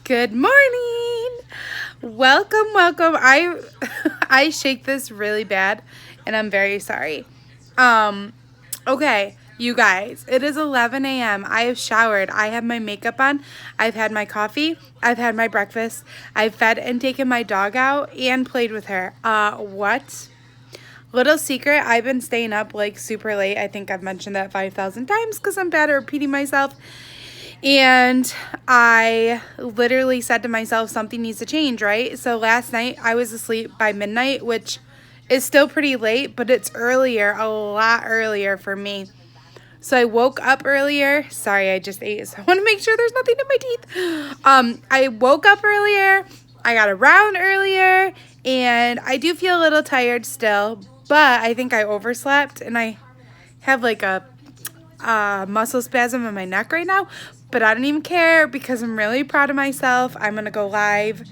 Good morning. Welcome. I shake this really bad and I'm very sorry. Um okay, you guys, it is 11 a.m. I have showered. I have my makeup on. I've had my coffee. I've had my breakfast. I've fed and taken my dog out and played with her. What? Little secret, I've been staying up like super late. I think I've mentioned that 5,000 times because I'm bad at repeating myself. And I literally said to myself, something needs to change, right? So last night I was asleep by midnight, which is still pretty late, but it's earlier, a lot earlier for me. So I woke up earlier. Sorry, I just ate, so I want to make sure there's nothing in my teeth. I woke up earlier. I got around earlier, and I do feel a little tired still, but I think I overslept, and I have like a muscle spasm in my neck right now, but I don't even care because I'm really proud of myself. I'm gonna go live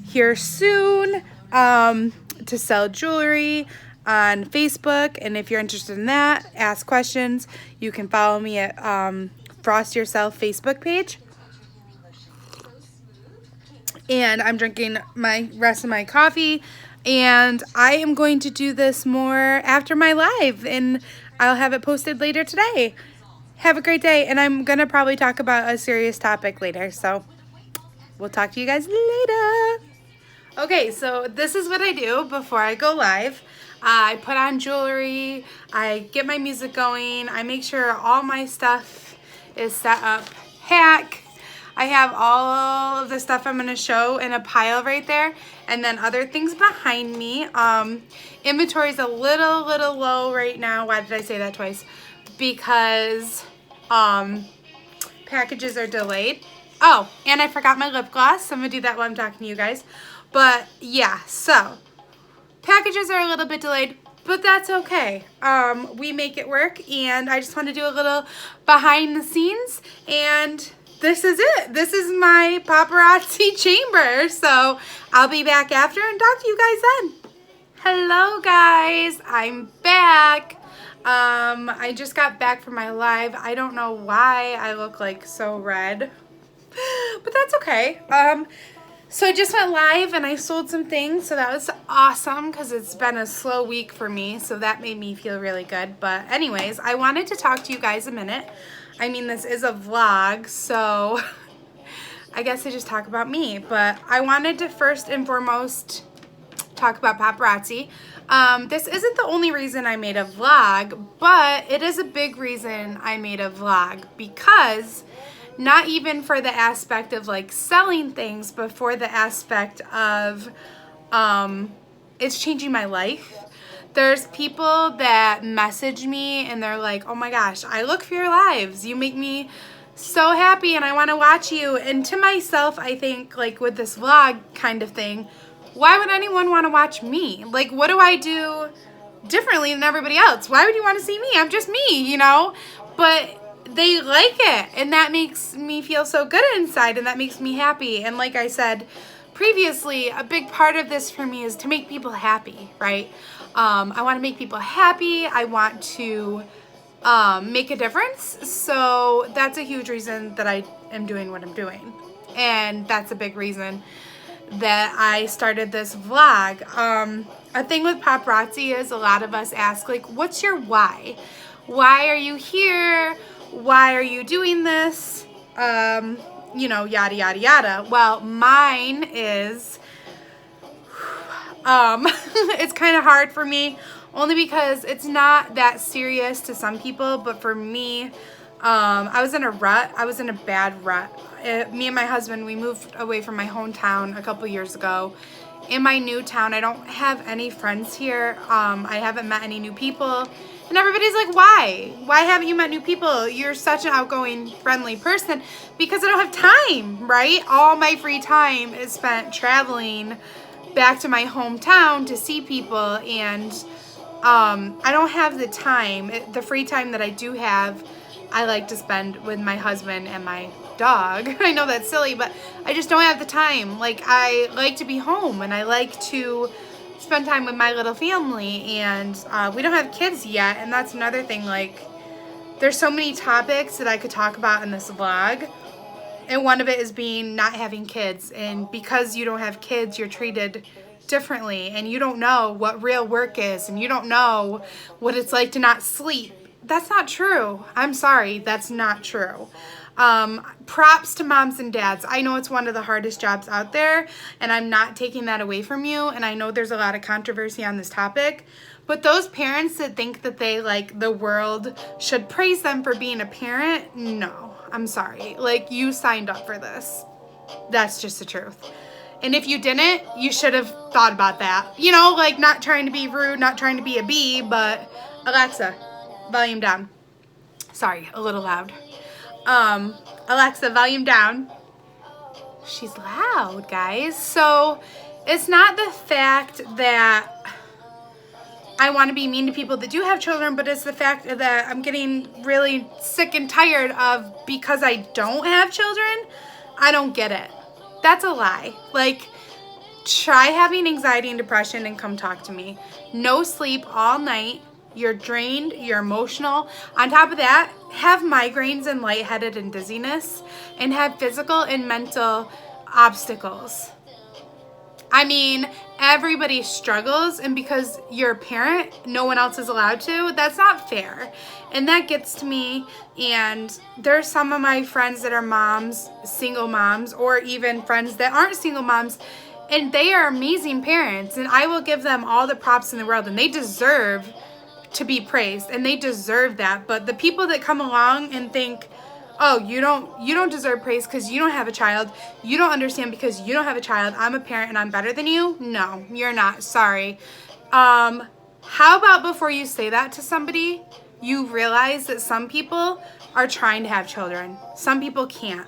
here soon to sell jewelry on Facebook, and if you're interested in that, ask questions. You can follow me at Frost Yourself Facebook page. And I'm drinking my rest of my coffee, and I am going to do this more after my live, and I'll have it posted later today. Have a great day, and I'm going to probably talk about a serious topic later, so we'll talk to you guys later. Okay, so this is what I do before I go live. I put on jewelry, I get my music going, I make sure all my stuff is set up. I have all of the stuff I'm going to show in a pile right there, and then other things behind me. Inventory is a little low right now. Why did I say that twice? Because packages are delayed. Oh, and I forgot my lip gloss. So I'm going to do that while I'm talking to you guys. But yeah, so packages are a little bit delayed, but that's okay. We make it work, and I just want to do a little behind the scenes, and this is it. This is my paparazzi chamber. So I'll be back after and talk to you guys then. Hello guys, I'm back. I just got back from my live. I don't know why I look like so red, but that's okay. So I just went live and I sold some things, so that was awesome because it's been a slow week for me, so that made me feel really good. But anyways, I wanted to talk to you guys a minute. I mean, this is a vlog, so I guess I just talk about me, but I wanted to first and foremost talk about paparazzi. This isn't the only reason I made a vlog, but it is a big reason I made a vlog, because not even for the aspect of like selling things, but for the aspect of it's changing my life. There's people that message me and they're like, oh my gosh, I look for your lives. You make me so happy and I want to watch you. And to myself, I think like with this vlog kind of thing, why would anyone want to watch me? Like, what do I do differently than everybody else? Why would you want to see me? I'm just me, you know? But they like it, and that makes me feel so good inside, and that makes me happy. And like I said previously, a big part of this for me is to make people happy, right? I want to make people happy. I want to make a difference. So that's a huge reason that I am doing what I'm doing. And that's a big reason that I started this vlog. A thing with paparazzi is a lot of us ask, like, what's your why? Why are you here? Why are you doing this? You know, yada, yada, yada. Well, mine is, it's kind of hard for me, only because it's not that serious to some people, but for me, I was in a rut. I was in a bad rut. Me and my husband, we moved away from my hometown a couple years ago. In my new town, I don't have any friends here. I haven't met any new people. And everybody's like, why? Why haven't you met new people? You're such an outgoing, friendly person. Because I don't have time, right? All my free time is spent traveling back to my hometown to see people. And I don't have the time. The free time that I do have, I like to spend with my husband and my dog. I know that's silly, but I just don't have the time. Like, I like to be home, and I like to spend time with my little family, and we don't have kids yet, and that's another thing. Like, there's so many topics that I could talk about in this vlog, And one of it is being not having kids. And because you don't have kids, you're treated differently. And you don't know what real work is. And you don't know what it's like to not sleep. That's not true. I'm sorry. That's not true. Props to moms and dads. I know it's one of the hardest jobs out there. And I'm not taking that away from you. And I know there's a lot of controversy on this topic. But those parents that think that they, like, the world should praise them for being a parent, no. I'm sorry. Like, you signed up for this. That's just the truth. And if you didn't, you should have thought about that. You know, like, not trying to be rude, not trying to be a bee, but Alexa, volume down. Sorry, a little loud. Alexa, volume down. She's loud, guys. So it's not the fact that I want to be mean to people that do have children, but it's the fact that I'm getting really sick and tired of, because I don't have children, I don't get it. That's a lie. Like, try having anxiety and depression and come talk to me. No sleep all night. You're drained. You're emotional. On top of that, have migraines and lightheaded and dizziness, and have physical and mental obstacles. I mean, everybody struggles, and because you're a parent, no one else is allowed to. That's not fair. And that gets to me. And there's some of my friends that are moms, single moms, or even friends that aren't single moms, and they are amazing parents, and I will give them all the props in the world, and they deserve to be praised, and they deserve that. But the people that come along and think, oh, you don't deserve praise because you don't have a child. You don't understand because you don't have a child. I'm a parent and I'm better than you. No, you're not. Sorry. How about before you say that to somebody, you realize that some people are trying to have children. Some people can't.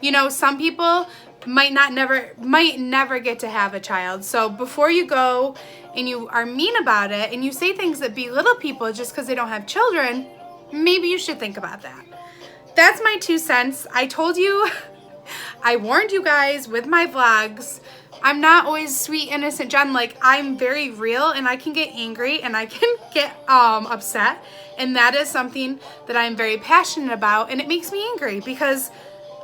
You know, some people might never get to have a child. So before you go and you are mean about it and you say things that belittle people just because they don't have children, maybe you should think about that. That's my 2 cents. I told you, I warned you guys with my vlogs. I'm not always sweet, innocent Jen. Like, I'm very real, and I can get angry and I can get upset. And that is something that I'm very passionate about, and it makes me angry because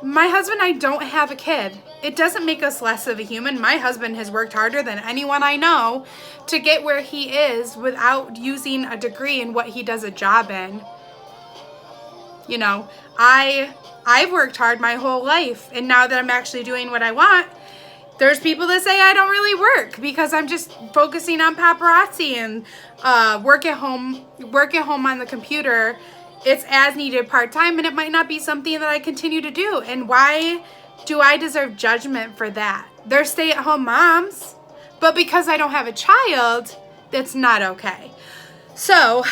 my husband and I don't have a kid. It doesn't make us less of a human. My husband has worked harder than anyone I know to get where he is without using a degree in what he does a job in. You know, I've worked hard my whole life, and now that I'm actually doing what I want, there's people that say I don't really work because I'm just focusing on paparazzi and work at home on the computer. It's as needed part-time, and it might not be something that I continue to do. And why do I deserve judgment for that? They're stay-at-home moms, but because I don't have a child, that's not okay. So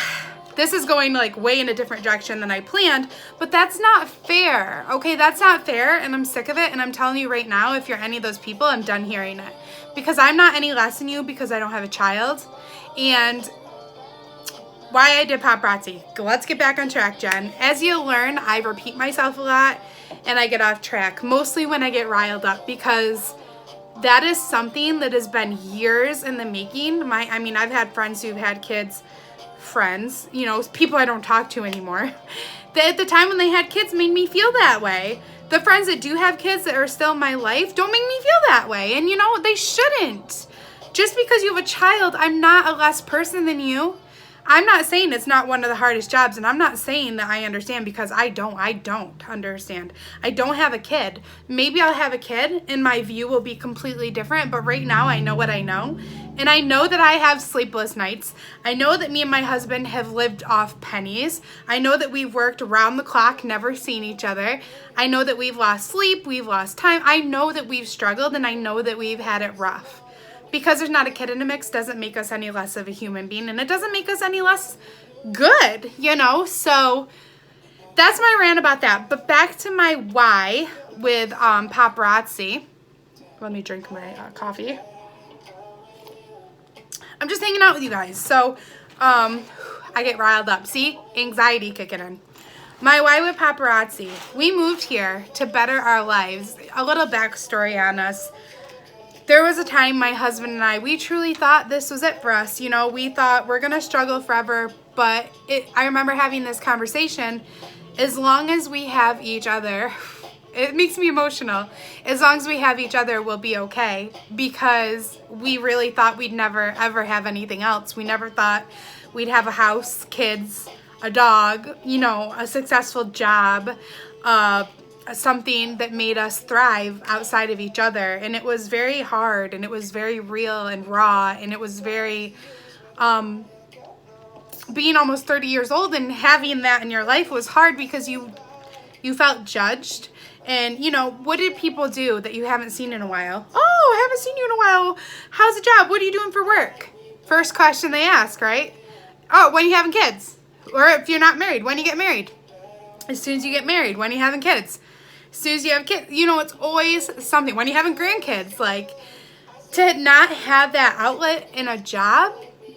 this is going like way in a different direction than I planned, but that's not fair. Okay, that's not fair, and I'm sick of it, and I'm telling you right now, if you're any of those people, I'm done hearing it. Because I'm not any less than you because I don't have a child. And why I did paparazzi. Let's get back on track, Jen. As you learn, I repeat myself a lot, and I get off track, mostly when I get riled up, because that is something that has been years in the making. I've had friends who've had kids, friends, you know, people I don't talk to anymore, that at the time when they had kids made me feel that way. The friends that do have kids that are still in my life don't make me feel that way. And you know, they shouldn't. Just because you have a child, I'm not a less person than you. I'm not saying it's not one of the hardest jobs, and I'm not saying that I understand, because I don't understand. I don't have a kid. Maybe I'll have a kid and my view will be completely different, but right now I know what I know. And I know that I have sleepless nights. I know that me and my husband have lived off pennies. I know that we've worked around the clock, never seen each other. I know that we've lost sleep, we've lost time. I know that we've struggled, and I know that we've had it rough. Because there's not a kid in the mix doesn't make us any less of a human being, and it doesn't make us any less good, you know? So that's my rant about that. But back to my why with paparazzi. Let me drink my coffee. I'm just hanging out with you guys. So I get riled up. See? Anxiety kicking in. My why with paparazzi. We moved here to better our lives. A little backstory on us. There was a time my husband and I, we truly thought this was it for us. You know, we thought we're going to struggle forever. But I remember having this conversation. As long as we have each other, It makes me emotional. As long as we have each other, we'll be okay, because we really thought we'd never ever have anything else. We never thought we'd have a house, kids, a dog, you know, a successful job, something that made us thrive outside of each other. And it was very hard, and it was very real and raw, and it was very, being almost 30 years old and having that in your life was hard, because you felt judged. And, you know, what did people do that you haven't seen in a while? Oh, I haven't seen you in a while. How's the job? What are you doing for work? First question they ask, right? Oh, when are you having kids? Or if you're not married, when you get married? As soon as you get married, when are you having kids? As soon as you have kids, you know, it's always something. When are you having grandkids? Like, to not have that outlet in a job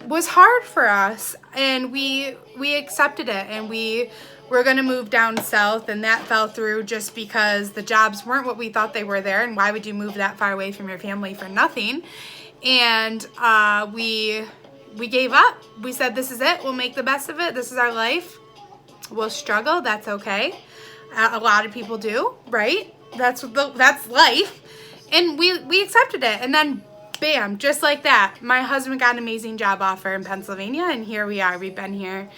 was hard for us, and we accepted it, and we were going to move down south, and that fell through just because the jobs weren't what we thought they were there. And why would you move that far away from your family for nothing? And we gave up. We said, this is it. We'll make the best of it. This is our life. We'll struggle. That's okay. A lot of people do, right? That's life. And we accepted it. And then bam, just like that, my husband got an amazing job offer in Pennsylvania, and here we are. We've been here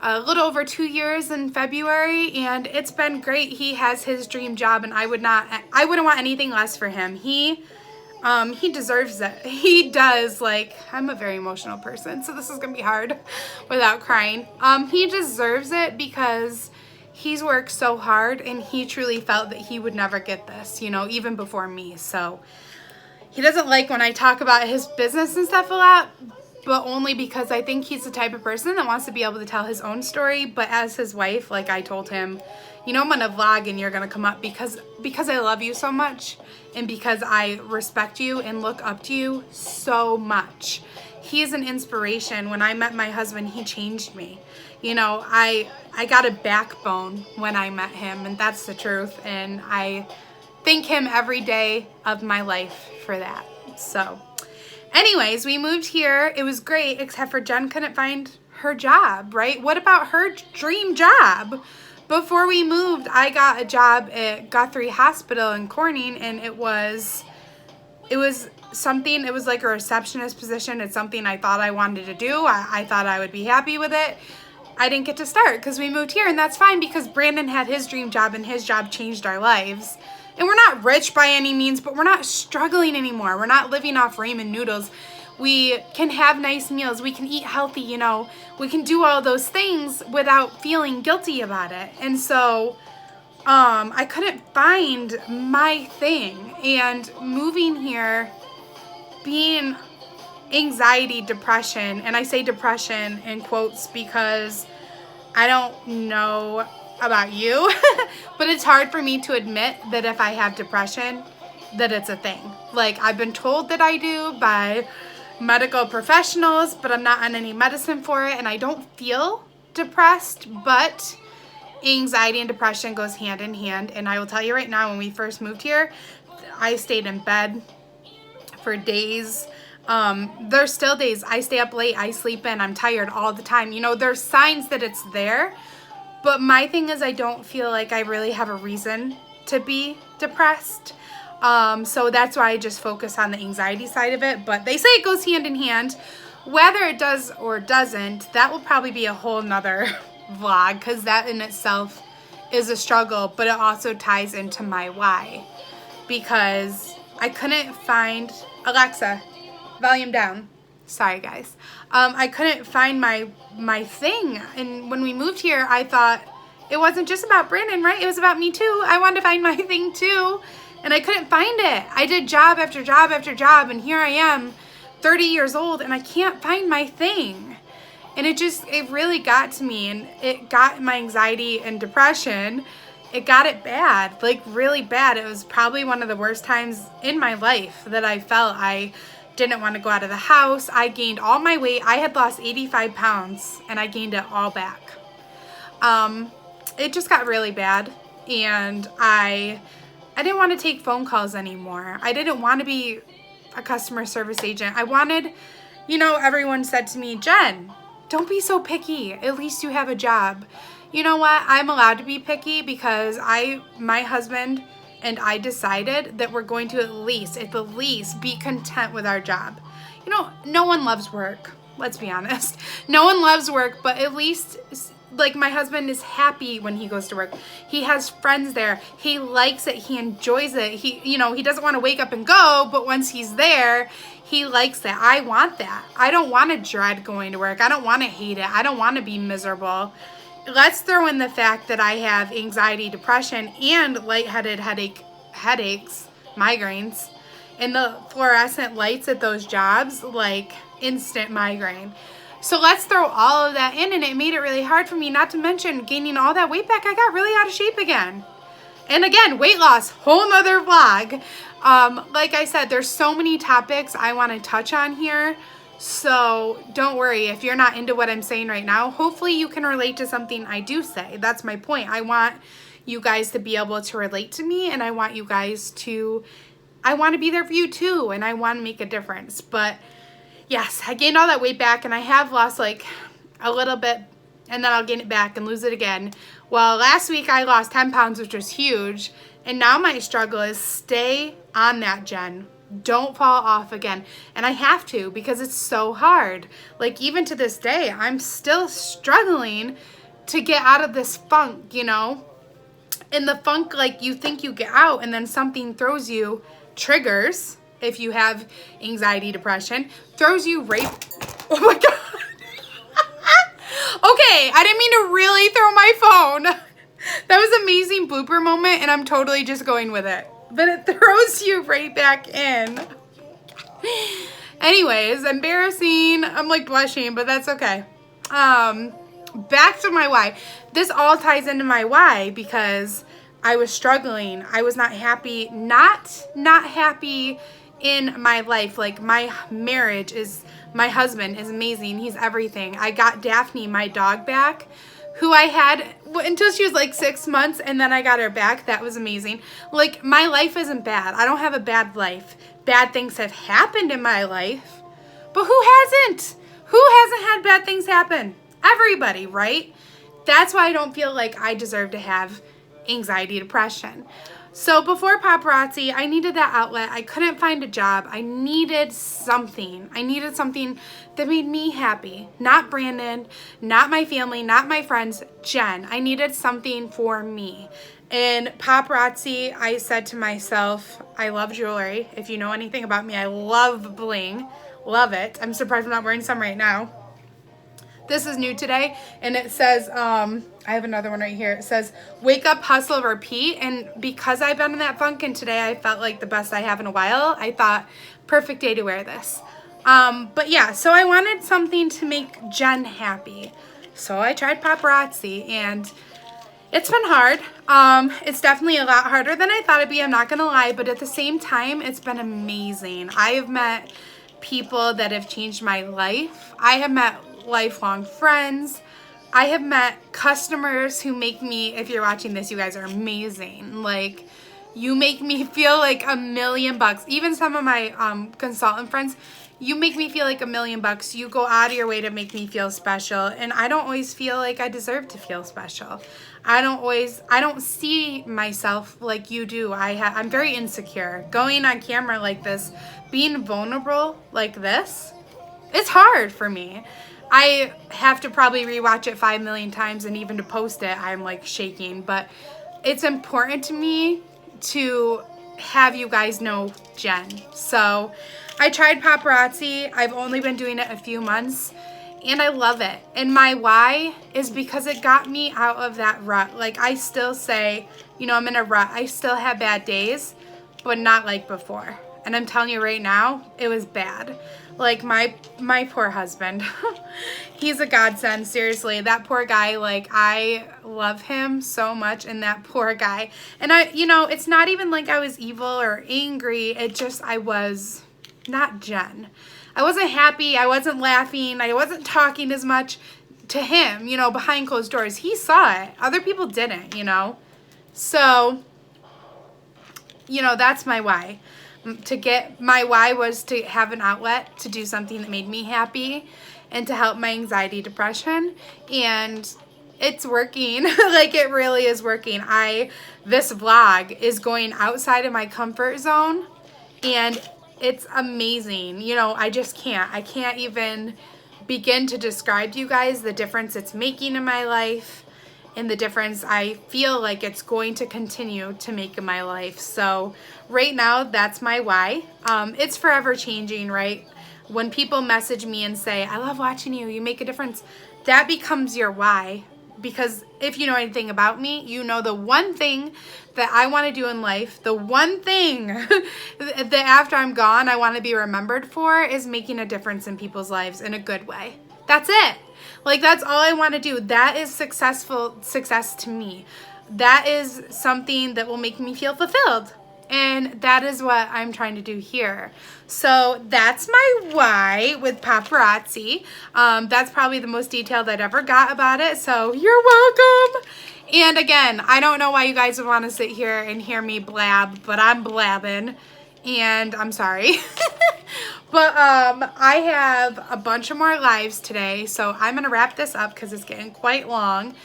a little over 2 years in February, and it's been great. He has his dream job, and I wouldn't want anything less for him. He deserves it. He does. Like, I'm a very emotional person, so this is gonna be hard without crying. He deserves it, because he's worked so hard, and he truly felt that he would never get this, you know, even before me. So he doesn't like when I talk about his business and stuff a lot, but only because I think he's the type of person that wants to be able to tell his own story. But as his wife, like, I told him, you know, I'm gonna vlog and you're gonna come up because I love you so much, and because I respect you and look up to you so much. He is an inspiration. When I met my husband, he changed me. You know, I got a backbone when I met him, and that's the truth. And I thank him every day of my life for that. So anyways, we moved here. It was great, except for Jen couldn't find her job, right? What about her dream job? Before we moved, I got a job at Guthrie Hospital in Corning, and it was something, it was like a receptionist position. It's something I thought I wanted to do. I thought I would be happy with it. I didn't get to start because we moved here, and that's fine, because Brandon had his dream job, and his job changed our lives. And we're not rich by any means, but we're not struggling anymore. We're not living off ramen noodles. We can have nice meals. We can eat healthy, you know. We can do all those things without feeling guilty about it. And so I couldn't find my thing. And moving here, being anxiety, depression, and I say depression in quotes because I don't know about you, but it's hard for me to admit that if I have depression, that it's a thing. Like, I've been told that I do by medical professionals, but I'm not on any medicine for it, and I don't feel depressed, but anxiety and depression goes hand in hand. And I will tell you right now, when we first moved here, I stayed in bed for days. There's still days I stay up late, I sleep in, I'm tired all the time. You know, there's signs that it's there. But my thing is, I don't feel like I really have a reason to be depressed. So that's why I just focus on the anxiety side of it. But they say it goes hand in hand. Whether it does or doesn't, that will probably be a whole nother vlog, because that in itself is a struggle. But it also ties into my why. Because I couldn't find... Alexa, volume down. Sorry, guys. I couldn't find my thing. And when we moved here, I thought it wasn't just about Brandon, right? It was about me too. I wanted to find my thing too. And I couldn't find it. I did job after job after job. And here I am, 30 years old, and I can't find my thing. And it really got to me. And it got my anxiety and depression. It got it bad, like really bad. It was probably one of the worst times in my life that I felt. I didn't want to go out of the house. I gained all my weight. I had lost 85 pounds and I gained it all back. It just got really bad, and I didn't want to take phone calls anymore. I didn't want to be a customer service agent. I wanted, you know, everyone said to me, Jen, don't be so picky. At least you have a job. you know what? I'm allowed to be picky because my husband and I decided that we're going to at the least be content with our job. You know, no one loves work. Let's be honest. No one loves work, but at least, like, my husband is happy when he goes to work. He has friends there. He likes it. He enjoys it. He doesn't want to wake up and go, but once he's there, he likes that. I want that. I don't want to dread going to work. I don't want to hate it. I don't want to be miserable. Let's throw in the fact that I have anxiety, depression, and lightheaded headaches, migraines, and the fluorescent lights at those jobs, like instant migraine. So let's throw all of that in, and it made it really hard for me, not to mention gaining all that weight back. I got really out of shape again. And again, weight loss, whole nother vlog. Like I said, there's so many topics I want to touch on here. So don't worry if you're not into what I'm saying right now. Hopefully you can relate to something I do say. That's my point. I want you guys to be able to relate to me, and I want you guys to, I want to be there for you too, and I want to make a difference. But yes, I gained all that weight back, and I have lost like a little bit, and then I'll gain it back and lose it again. Well, last week I lost 10 pounds, which was huge, and now my struggle is stay on that, Jen. Don't fall off again. And I have to, because it's so hard. Like, even to this day, I'm still struggling to get out of this funk, you know? And the funk, like, you think you get out, and then something throws you, triggers, if you have anxiety, depression, throws you right, oh my God. Okay, I didn't mean to really throw my phone. That was an amazing blooper moment, and I'm totally just going with it. But it throws you right back in. Anyways, embarrassing. I'm like blushing, but that's okay. Back to my why. This all ties into my why because I was struggling. I was not happy. Not happy in my life. Like, my marriage is, my husband is amazing. He's everything. I got Daphne, my dog, back, who I had until she was like 6 months, and then I got her back. That was amazing. Like, my life isn't bad. I don't have a bad life. Bad things have happened in my life, but who hasn't? Who hasn't had bad things happen? Everybody, right? That's why I don't feel like I deserve to have anxiety, depression. So before paparazzi, I needed that outlet. I couldn't find a job. I needed something. I needed something that made me happy. Not Brandon, not my family, not my friends, Jen. I needed something for me. And paparazzi, I said to myself, I love jewelry. If you know anything about me, I love bling. Love it. I'm surprised I'm not wearing some right now. This is new today, and it says, I have another one right here. It says, wake up, hustle, repeat. And because I've been in that funk, and today I felt like the best I have in a while, I thought, perfect day to wear this. But yeah, so I wanted something to make Jen happy. So I tried paparazzi, and it's been hard. It's definitely a lot harder than I thought it'd be, I'm not gonna lie, but at the same time, it's been amazing. I have met people that have changed my life. I have met lifelong friends. I have met customers who make me, if you're watching this, you guys are amazing. Like, you make me feel like $1,000,000. Even some of my consultant friends, you make me feel like $1,000,000. You go out of your way to make me feel special, and I don't always feel like I deserve to feel special. I don't see myself like you do. I'm very insecure. Going on camera like this, being vulnerable like this, it's hard for me. I have to probably rewatch it 5 million times, and even to post it, I'm like shaking. But it's important to me to have you guys know Jen. So I tried paparazzi. I've only been doing it a few months, and I love it. And my why is because it got me out of that rut. Like, I still say, you know, I'm in a rut. I still have bad days, but not like before. And I'm telling you right now, it was bad. Like, my poor husband, he's a godsend, seriously. That poor guy, like, I love him so much, and that poor guy. And you know, it's not even like I was evil or angry. It just, I was not Jen. I wasn't happy. I wasn't laughing. I wasn't talking as much to him, you know, behind closed doors. He saw it. Other people didn't, you know. So, you know, that's my why. My why was to have an outlet to do something that made me happy and to help my anxiety, depression. And it's working. Like, it really is working. This vlog is going outside of my comfort zone, and it's amazing. You know, I can't even begin to describe to you guys the difference it's making in my life, and the difference I feel like it's going to continue to make in my life. So right now, that's my why. It's forever changing, right? When people message me and say, I love watching you, you make a difference, that becomes your why. Because if you know anything about me, you know the one thing that I want to do in life, the one thing that after I'm gone I want to be remembered for, is making a difference in people's lives in a good way. That's it. Like, that's all I want to do. That is success to me. That is something that will make me feel fulfilled. And that is what I'm trying to do here. So that's my why with paparazzi. That's probably the most detailed I'd ever got about it. So you're welcome. And again, I don't know why you guys would want to sit here and hear me blab, but I'm blabbing. And I'm sorry. But I have a bunch of more lives today, so I'm going to wrap this up because it's getting quite long.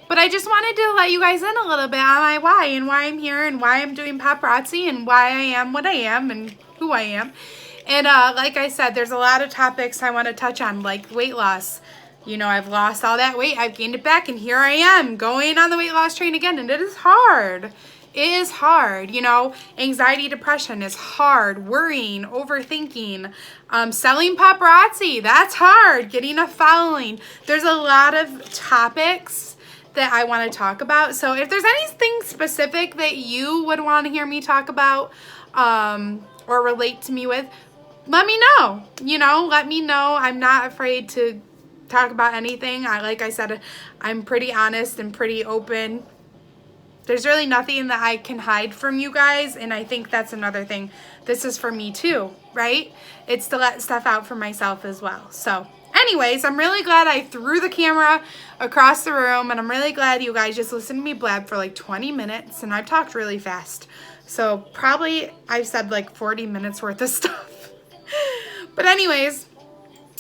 But I just wanted to let you guys in a little bit on my why, and why I'm here, and why I'm doing paparazzi, and why I am what I am, and who I am. And like I said, there's a lot of topics I want to touch on, like weight loss. You know, I've lost all that weight, I've gained it back, and here I am going on the weight loss train again, and it is hard. It is hard, you know. Anxiety, depression is hard. Worrying, overthinking, selling paparazzi, that's hard. Getting a following. There's a lot of topics that I want to talk about. So if there's anything specific that you would want to hear me talk about or relate to me with, let me know. You know, let me know. I'm not afraid to talk about anything. Like I said, I'm pretty honest and pretty open. There's really nothing that I can hide from you guys, and I think that's another thing. This is for me too, right? It's to let stuff out for myself as well. So anyways, I'm really glad I threw the camera across the room, and I'm really glad you guys just listened to me blab for like 20 minutes, and I've talked really fast. So probably I've said like 40 minutes worth of stuff. But anyways,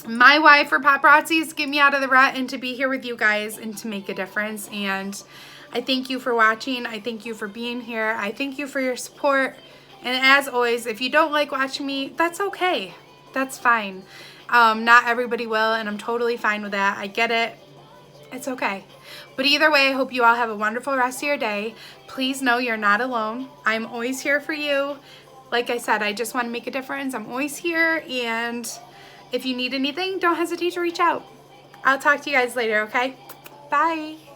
my why for paparazzi is to get me out of the rut and to be here with you guys and to make a difference. And I thank you for watching. I thank you for being here. I thank you for your support. And as always, if you don't like watching me, that's okay. That's fine. Not everybody will, and I'm totally fine with that. I get it. It's okay. But either way, I hope you all have a wonderful rest of your day. Please know you're not alone. I'm always here for you. Like I said, I just want to make a difference. I'm always here, and if you need anything, don't hesitate to reach out. I'll talk to you guys later, okay? Bye.